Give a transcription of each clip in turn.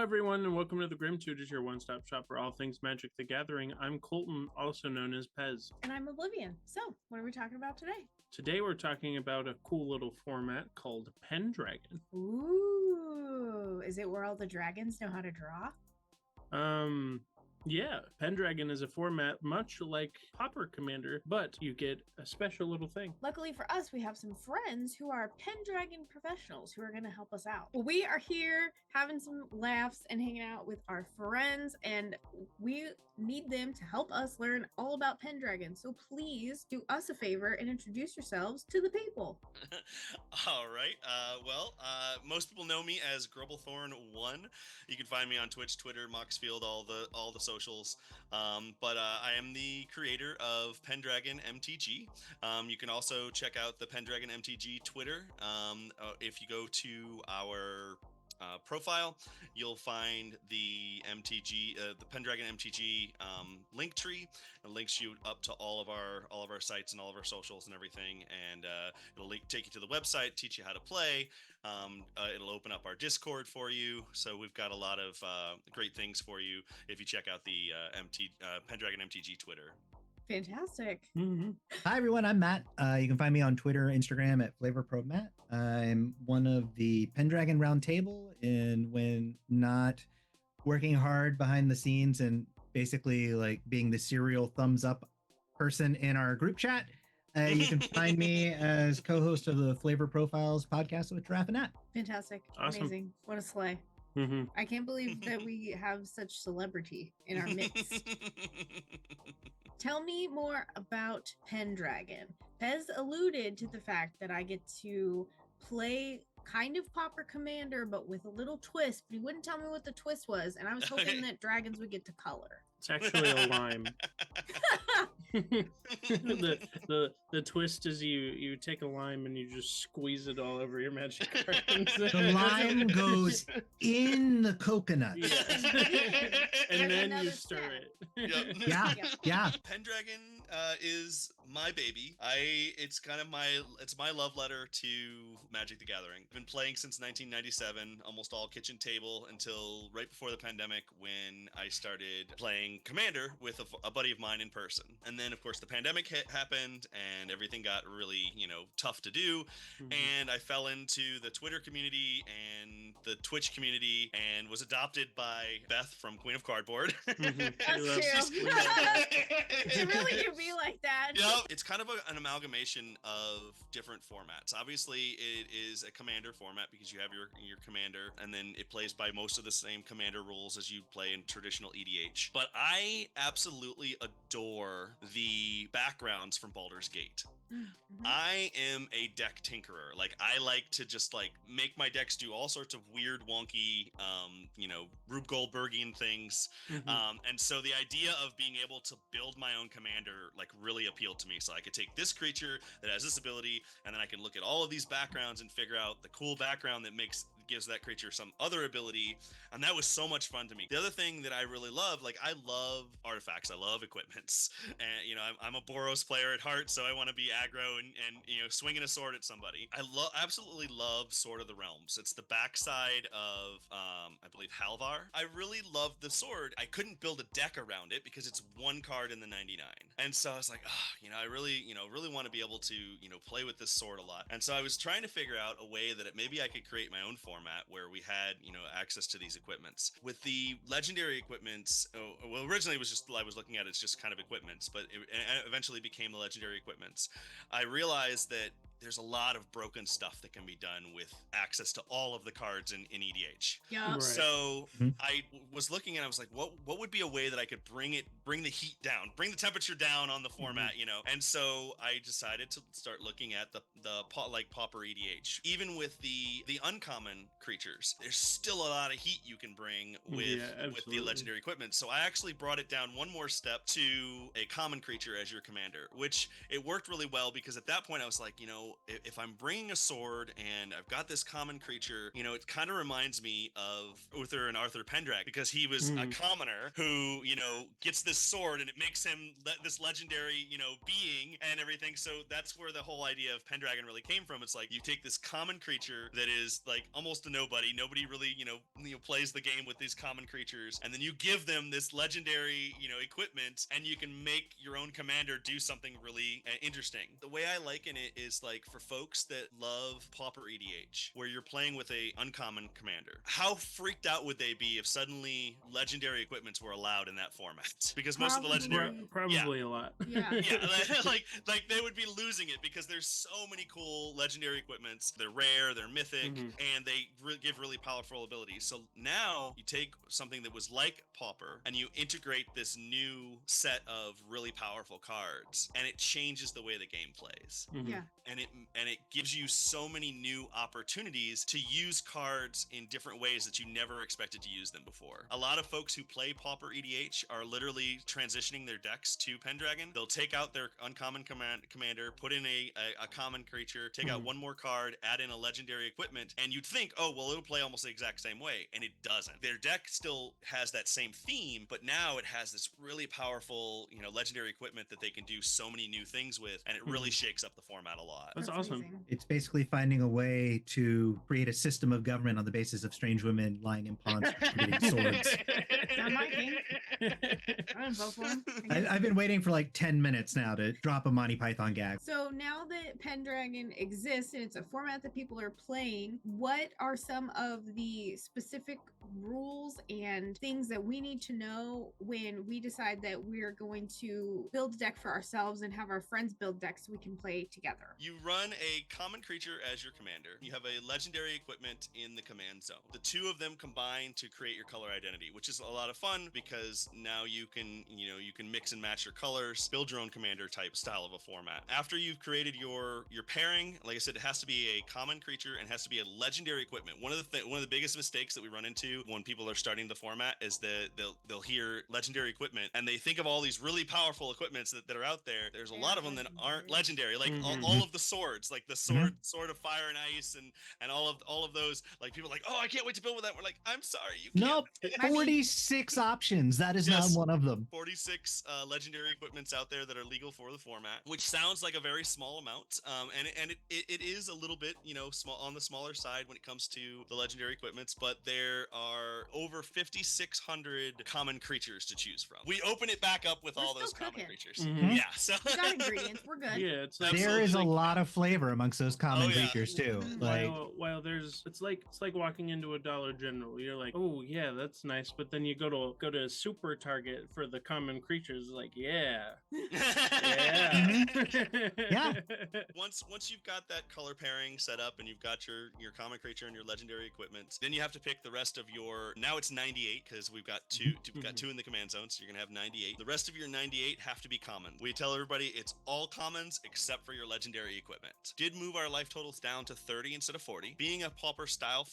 everyone, and welcome to the Grim Tutors, your one-stop shop for all things Magic the Gathering. I'm Colton, also known as Pez. And I'm Oblivion. So, what are we talking about today? Today we're talking about a cool little format called Pendragon. Ooh, is it where all the dragons know how to draw? Yeah, Pendragon is a format much like Pauper Commander, but you get a special little thing. Luckily for us, we have some friends who are Pendragon professionals who are going to help us out. Well, we are here having some laughs and hanging out with our friends, and we need them to help us learn all about Pendragon. So please do us a favor and introduce yourselves to the people. All right. Most people know me as GrubbleThorn 1. You can find me on Twitch, Twitter, Moxfield, all the socials. But I am the creator of Pendragon MTG. You can also check out the Pendragon MTG Twitter. If you go to our profile, you'll find the the Pendragon MTG link tree. It links you up to all of our sites and all of our socials and everything, and it'll take you to the website, teach you how to play. It'll open up our Discord for you. So we've got a lot of great things for you if you check out the Pendragon MTG Twitter. Fantastic. Mm-hmm. Hi, everyone. I'm Matt. You can find me on Twitter, Instagram at FlavorProMatt. I'm one of the Pendragon Roundtable, and when not working hard behind the scenes and basically like being the serial thumbs up person in our group chat, you can find me as co-host of the Flavor Profiles podcast with Giraffe and Nat. Fantastic. Awesome. Amazing. What a sleigh. Mm-hmm. I can't believe that we have such celebrity in our midst. Tell me more about Pendragon. Pez alluded to the fact that I get to play kind of Pauper Commander, but with a little twist, but he wouldn't tell me what the twist was, and I was hoping that dragons would get to color. It's actually a lime. the twist is you take a lime and you just squeeze it all over your magic cards. The lime goes in the coconut. Yes. And then you another stir step. it. Yep. Yeah. Pendragon is my baby. It's my love letter to Magic the Gathering. I've been playing since 1997, almost all kitchen table until right before the pandemic, when I started playing Commander with a buddy of mine in person. And then of course the pandemic happened and everything got really, tough to do. Mm-hmm. And I fell into the Twitter community and the Twitch community and was adopted by Beth from Queen of Cardboard. Mm-hmm. That's true. It really can be like that. Yep. It's kind of an amalgamation of different formats. Obviously it is a Commander format because you have your Commander, and then it plays by most of the same Commander rules as you play in traditional EDH. But I absolutely adore the backgrounds from Baldur's Gate. Mm-hmm. I am a deck tinkerer. Like, I like to just make my decks do all sorts of weird, wonky, Rube Goldbergian things. Mm-hmm. And so the idea of being able to build my own commander really appealed to me. So I could take this creature that has this ability, and then I can look at all of these backgrounds and figure out the cool background that gives that creature some other ability. And that was so much fun to me. The other thing that I really love, I love artifacts. I love equipments. And, I'm a Boros player at heart, so I want to be aggro and swinging a sword at somebody. I absolutely love Sword of the Realms. It's the backside of, I believe, Halvar. I really love the sword. I couldn't build a deck around it because it's one card in the 99. And so I was like, I really want to be able to, play with this sword a lot. And so I was trying to figure out a way that maybe I could create my own format where we had, access to these equipments. With the legendary equipments, originally I was looking at it's just kind of equipments, but it eventually became the legendary equipments. I realized that there's a lot of broken stuff that can be done with access to all of the cards in EDH. Yeah. Right. So I was looking and I was like, what would be a way that I could bring the heat down, bring the temperature down on the format, And so I decided to start looking at the Pauper EDH. Even with the uncommon creatures, there's still a lot of heat you can bring with the legendary equipment. So I actually brought it down one more step to a common creature as your commander, which it worked really well because at that point I was like, if I'm bringing a sword and I've got this common creature, you know, it kind of reminds me of Uther and Arthur Pendragon, because he was a commoner who, you know, gets this sword and it makes him this legendary, you know, being and everything. So that's where the whole idea of Pendragon really came from. It's like you take this common creature that is like almost a nobody. Nobody really, you know, plays the game with these common creatures, and then you give them this legendary, you know, equipment, and you can make your own commander do something really interesting. The way I liken it is like for folks that love Pauper EDH, where you're playing with a uncommon commander. How freaked out would they be if suddenly legendary equipments were allowed in that format? Because most of the legendary probably a lot. Yeah. like they would be losing it, because there's so many cool legendary equipments. They're rare, they're mythic, and they give really powerful abilities. So now you take something that was like Pauper and you integrate this new set of really powerful cards, and it changes the way the game plays. Yeah. And it gives you so many new opportunities to use cards in different ways that you never expected to use them before. A lot of folks who play Pauper EDH are literally transitioning their decks to Pendragon. They'll take out their uncommon commander, put in a common creature, take out one more card, add in a legendary equipment, and you'd think, oh, well, it'll play almost the exact same way, and it doesn't. Their deck still has that same theme, but now it has this really powerful, you know, legendary equipment that they can do so many new things with, and it really shakes up the format a lot. That's awesome. Amazing. It's basically finding a way to create a system of government on the basis of strange women lying in ponds getting swords. Not my game. I didn't vote for him. I've been waiting for like 10 minutes now to drop a Monty Python gag. So now that Pendragon exists and it's a format that people are playing, what are some of the specific rules and things that we need to know when we decide that we're going to build a deck for ourselves and have our friends build decks so we can play together? You run a common creature as your commander. You have a legendary equipment in the command zone. The two of them combine to create your color identity, which is a lot of fun because now you can mix and match your colors, build your own commander type style of a format. After you've created your pairing, like I said, it has to be a common creature and has to be a legendary equipment. One of the biggest mistakes that we run into when people are starting the format is that they'll hear legendary equipment and they think of all these really powerful equipments that are out there. There's a lot of them that aren't legendary, like all of the swords, like the sword of fire and ice, and all of those. Like people are like, oh, I can't wait to build with that. We're like, I'm sorry, you can't. Nope, 46 options. That is not one of them. 46 legendary equipments out there that are legal for the format, which sounds like a very small amount, and it is a little bit, you know, small on the smaller side when it comes to the legendary equipments, but there are over 5,600 common creatures to choose from. We open it back up with all those common creatures. Yeah, so we got ingredients. We're good. Yeah, it's there is a lot of flavor amongst those common creatures too. Like while there's it's like walking into a Dollar General. You're like, oh yeah, that's nice, but then you go to Super Target for the common creatures. Like, yeah. Yeah. Once you've got that color pairing set up and you've got your common creature and your legendary equipment, then you have to pick the rest of your. Now it's 98 because we've got two in the command zone, so you're gonna have 98. The rest of your 98 have to be common. We tell everybody it's all commons except for your legendary equipment. Did move our life totals down to 30 instead of 40. Being a Pauper style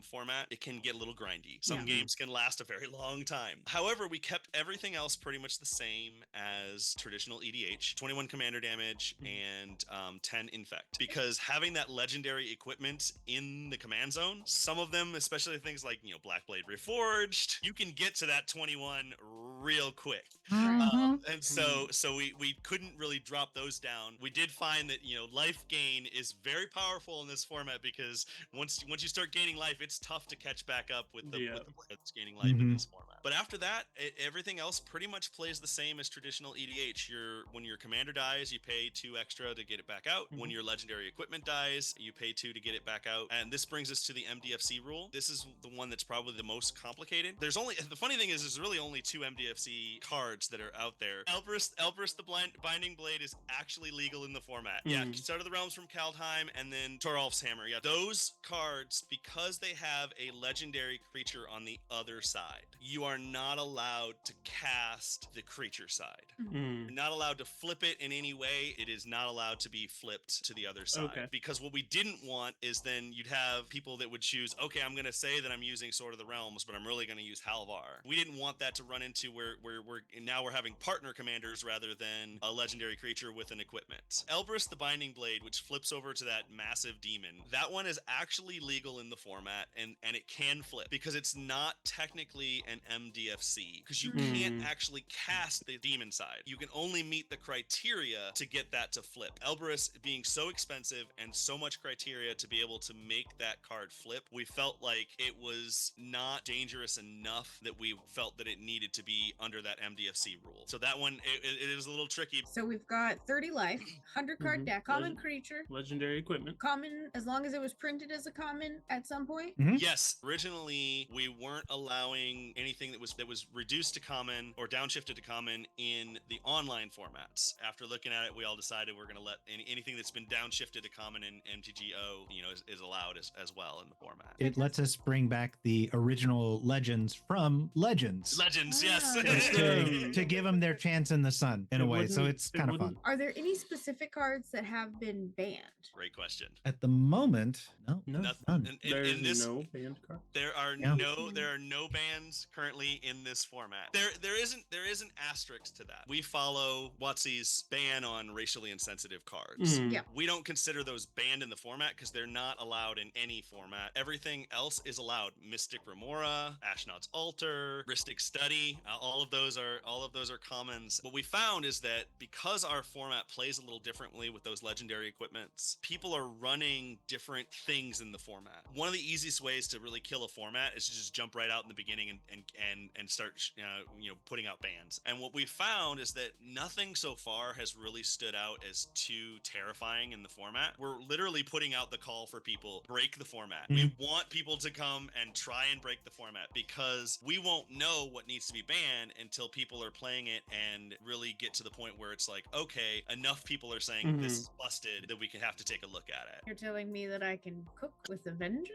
format, it can get a little grindy. Some games can last a very long time. However, we kept everything else pretty much the same as traditional EDH: 21 commander damage and 10 infect. Because having that legendary equipment in the command zone, some of them, especially things like, you know, Blackblade Reforged, you can get to that 21 real quick. And so we couldn't really drop those down. We did find that, you know, life gain is very powerful in this format, because once you start gaining life, it's tough to catch back up with the player that's gaining life in this format. But after that, everything else pretty much plays the same as traditional EDH. When your commander dies, you pay 2 extra to get it back out. When your legendary equipment dies, you pay 2 to get it back out. And this brings us to the MDFC rule. This is the one that's probably the most complicated. The funny thing is, there's really only 2 MDFC cards that are out there. Elbrus the Binding Blade is actually legal in the format. Yeah, Start of the Realms from Kaldheim, and then Toralf's Hammer. Yeah, those cards, because they have a legendary creature on the other side, you are not allowed to cast the creature side. Mm. You're not allowed to flip it in any way. It is not allowed to be flipped to the other side. Okay. Because what we didn't want is then you'd have people that would choose, okay, I'm going to say that I'm using Sword of the Realms, but I'm really going to use Halvar. We didn't want that to run into where we're having partner commanders rather than a legendary creature with an equipment. Elbrus the Binding Blade, which flips over to that massive demon, that one is actually legal in the format, and it can flip because it's not technically an MDFC, because you can't actually cast the demon side. You can only meet the criteria to get that to flip. Elbrus being so expensive and so much criteria to be able to make that card flip, we felt like it was not dangerous enough that we felt that it needed to be under that MDFC rule. So that one, it is a little tricky. So we've got 30 life, 100 card deck, common creature, Legendary equipment. common as long as it was printed as a common at some point. Yes, originally we weren't allowing anything that was reduced to common or downshifted to common in the online formats. After looking at it, we all decided we're going to let anything that's been downshifted to common in MTGO, is allowed as well in the format. It lets us bring back the original legends from Legends. Legends, yes. to give them their chance in the sun in a way. So it's kind of fun. Are there any specific cards that have been banned? Great question. At the moment, no, Nothing. none. There's in this, no banned card. there are no bans currently in this format. There isn't asterisk to that. We follow WotC's ban on racially insensitive cards. Yeah. We don't consider those banned in the format because they're not allowed in any format. Everything else is allowed. Mystic Remora, Ashnod's Altar, Rhystic Study, all of those are commons. What we found is that because our format plays a little differently with those legendary equipments, people are running different things in the format. One of the easiest ways to really kill a format is to just jump right out in the beginning and start putting out bans. And what we found is that nothing so far has really stood out as too terrifying in the format. We're literally putting out the call for people, break the format. We want people to come and try and break the format because we won't know what needs to be banned until people are playing it and really get to the point where it's like, okay, enough people are saying this is busted that we can have to take a look at it. You're telling me that I can cook with a vengeance?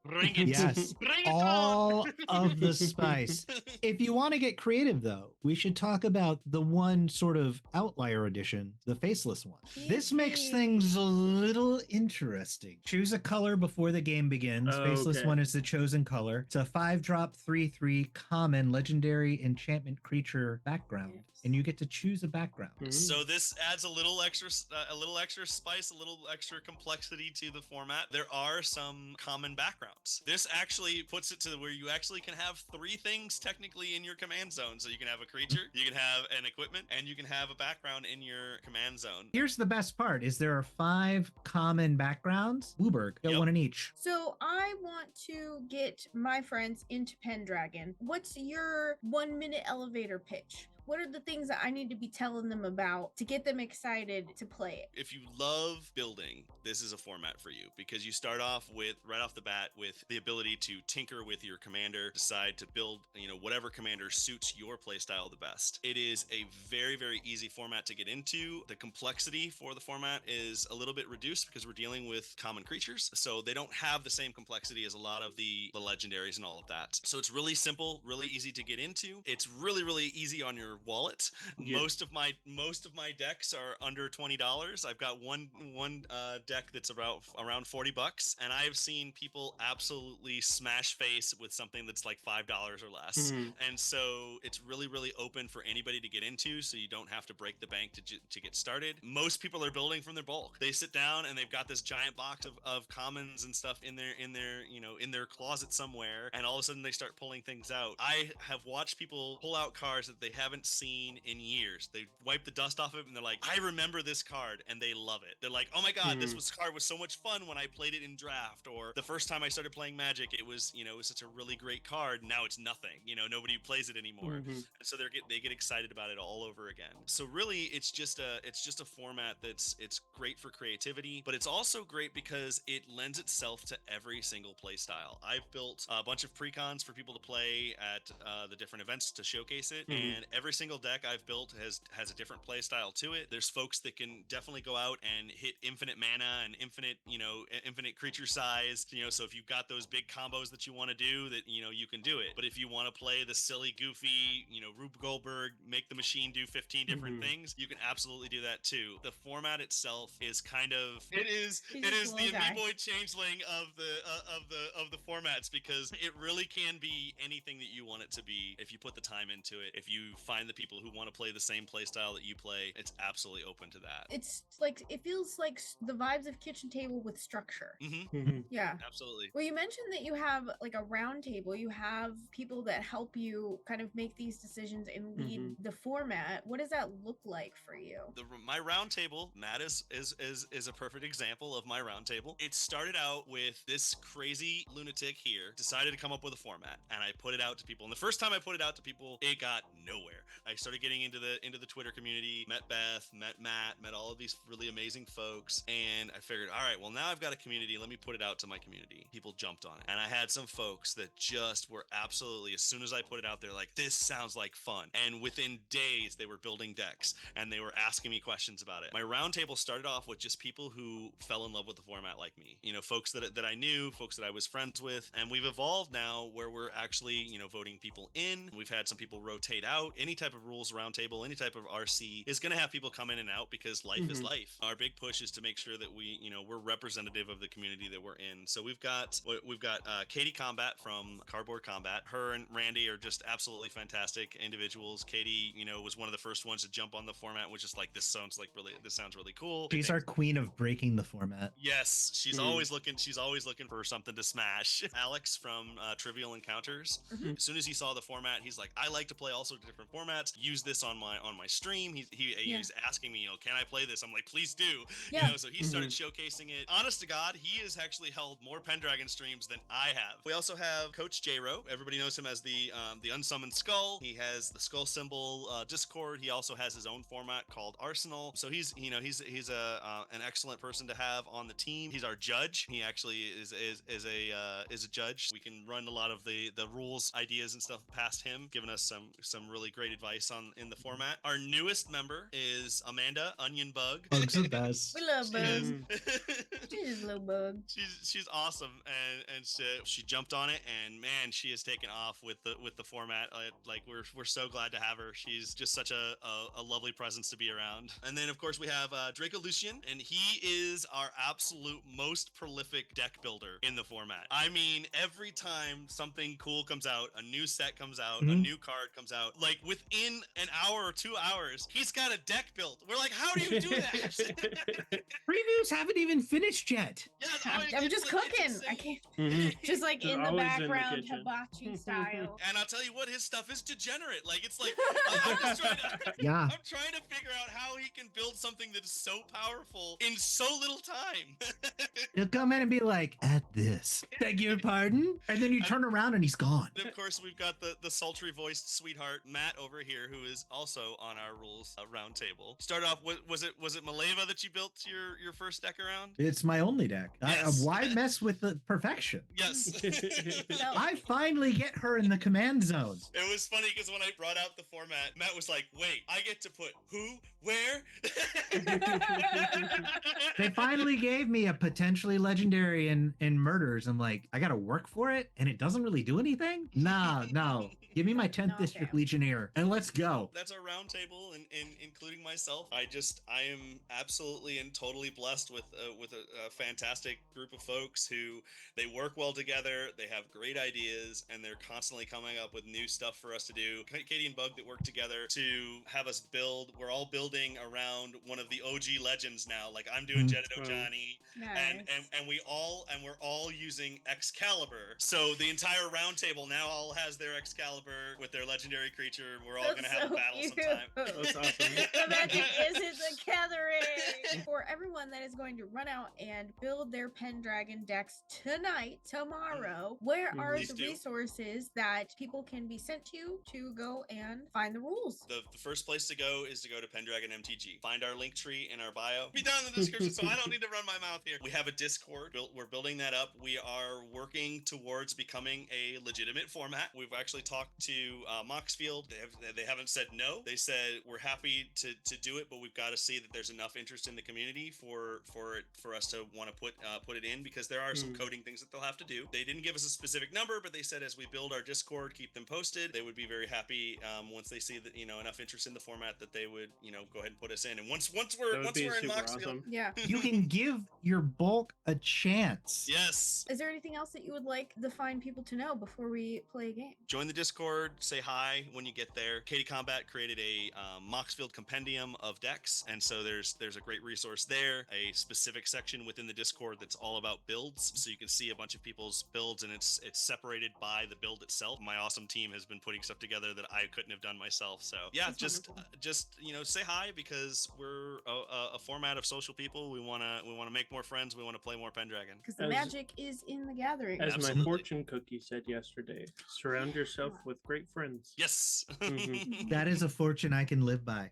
Bring it. Yes, Bring it all on. of the spice. If you want to get creative, though, we should talk about the one sort of outlier edition, the faceless one. This makes things a little interesting. Choose a color before the game begins. Faceless one is the chosen color. It's a 5-drop 3/3 common legendary enchantment creature background, and you get to choose a background. So this adds a little extra spice, a little extra complexity to the format. There are some common backgrounds. This actually puts it to where you actually can have 3 things technically in your command zone. So you can have a creature, you can have an equipment, and you can have a background in your command zone. Here's the best part: is there are 5 common backgrounds. Wooburg, got one in each. So I want to get my friends into Pendragon. What's your 1-minute elevator pitch? What are the things that I need to be telling them about to get them excited to play it? If you love building, this is a format for you because you start off with, right off the bat, with the ability to tinker with your commander, decide to build, whatever commander suits your playstyle the best. It is a very, very easy format to get into. The complexity for the format is a little bit reduced because we're dealing with common creatures. So they don't have the same complexity as a lot of the legendaries and all of that. So it's really simple, really easy to get into. It's really, really easy on your wallet. Most of my decks are under $20. I've got one deck that's around $40, and I've seen people absolutely smash face with something that's like $5 or less. And so it's really, really open for anybody to get into, so you don't have to break the bank to get started. Most people are building from their bulk. They sit down and they've got this giant box of commons and stuff in their closet somewhere, and all of a sudden they start pulling things out. I have watched people pull out cards that they haven't seen in years. They wipe the dust off of it and they're like, I remember this card, and they love it. They're like, oh my god, this card was so much fun when I played it in draft, or the first time I started playing Magic, it was such a really great card. Now it's nothing. Nobody plays it anymore. And so they get excited about it all over again. So really, it's just a format it's great for creativity, but it's also great because it lends itself to every single play style. I've built a bunch of precons for people to play at the different events to showcase it, and every single deck I've built has a different play style to it. There's folks that can definitely go out and hit infinite mana and infinite creature size, so if you've got those big combos that you want to do, that you can do it. But if you want to play the silly goofy, Rube Goldberg, make the machine do 15 different things, you can absolutely do that too. The format itself is kind of it is the Amiibo changeling of the formats, because it really can be anything that you want it to be if you put the time into it. If you find the people who want to play the same play style that you play, it's absolutely open to that. It's like, it feels like the vibes of Kitchen Table with structure. Yeah, absolutely. Well, you mentioned that you have like a round table. You have people that help you kind of make these decisions and lead the format. What does that look like for you? My round table, Matt is a perfect example of my round table. It started out with this crazy lunatic here decided to come up with a format, and I put it out to people. And the first time I put it out to people, it got nowhere. I started getting into the Twitter community, met Beth, met Matt, met all of these really amazing folks, and I figured, all right, well, now I've got a community. Let me put it out to my community. People jumped on it, and I had some folks that just were absolutely, as soon as I put it out there, like, this sounds like fun. And within days, they were building decks, and they were asking me questions about it. My roundtable started off with just people who fell in love with the format like me, folks that I knew, folks that I was friends with, and we've evolved now where we're actually, voting people in. We've had some people rotate out. Any type of rules roundtable, any type of RC is going to have people come in and out, because life is life. Our big push is to make sure that we're representative of the community that we're in. So we've got Katie Combat from Cardboard Combat. Her and Randy are just absolutely fantastic individuals. Katie, was one of the first ones to jump on the format, which is like, this sounds really cool. She's our queen of breaking the format. Yes, she's always looking for something to smash. Alex from Trivial Encounters. As soon as he saw the format, he's like, I like to play all sorts of different formats. Use this on my stream. He's asking me, can I play this? I'm like, please do. So he started showcasing it. Honest to God, he has actually held more Pendragon streams than I have. We also have Coach J-Ro. Everybody knows him as the Unsummoned Skull. He has the skull symbol Discord. He also has his own format called Arsenal. So he's an excellent person to have on the team. He's our judge. He actually is a judge. We can run a lot of the rules ideas and stuff past him, giving us some really great advice in the format. Our newest member is Amanda Onion Bug. Bug's the best. We love Bug. She's a little bug. She's awesome, and she jumped on it, and man, she has taken off with the format. Like we're so glad to have her. She's just such a lovely presence to be around. And then of course we have Draco Lucian, and he is our absolute most prolific deck builder in the format. I mean, every time something cool comes out, a new set comes out, a new card comes out, like within an hour or 2 hours, he's got a deck built. We're like, how do you do that? Previews haven't even finished yet. Yeah, I'm just cooking. I can't. Just like in the background, hibachi style. And I'll tell you what, his stuff is degenerate. Like, it's like I'm just trying to figure out how he can build something that is so powerful in so little time. He'll come in and be like, at this, beg your pardon, and then you turn around and he's gone. And of course, we've got the sultry voiced sweetheart Matt over here, who is also on our rules round table. Start off with, was it Maleva that you built your first deck around? It's my only deck. Yes. Why mess with the perfection? Yes. I finally get her in the command zones. It was funny because when I brought out the format, Matt was like, wait, I get to put who, where? They finally gave me a potentially legendary in murders. I'm like, I gotta work for it, and it doesn't really do anything? No. Give me my 10th District Legionnaire, and let's go. That's our round table, and including myself. I am absolutely and totally blessed with a fantastic group of folks who they work well together. They have great ideas, and they're constantly coming up with new stuff for us to do. Katie and Bug that work together to have us build. We're all building around one of the OG legends now. Like I'm doing Jedito Johnny, and we're all using Excalibur. So the entire round table now all has their Excalibur with their legendary creature. We're all gonna have a battle sometime. That's awesome. The magic is in the gathering. For everyone that is going to run out and build their Pendragon decks tomorrow, where are the resources that people can be sent to go and find the rules? The first place to go is to go to Pendragon MTG. Find our link tree in our bio. Be down in the description, so I don't need to run my mouth here. We have a Discord. We're building that up. We are working towards becoming a legitimate format. We've actually talked to Moxfield. They haven't said no. They said we're happy to do it, but we've got to see that there's enough interest in the community for us to want to put it in, because there are some coding things that they'll have to do. They didn't give us a specific number, but they said as we build our Discord, keep them posted. They would be very happy once they see that enough interest in the format that they would go ahead and put us in. And once we're in Moxfield, awesome. Yeah. You can give your bulk a chance. Yes. Is there anything else that you would like the fine people to know before we play a game? Join the Discord, say hi when you get there. Katie Combat created a Moxfield compendium of decks, and so there's a great resource there, a specific section within the Discord that's all about builds, so you can see a bunch of people's builds, and it's separated by the build itself. My awesome team has been putting stuff together that I couldn't have done myself. So yeah, That's just wonderful. say hi, because we're a format of social people. We want to make more friends. We want to play more Pendragon. Because the magic is in the gathering. As Absolutely. my fortune cookie said yesterday, surround yourself with great friends. Yes. Mhm. That is a fortune I can live by.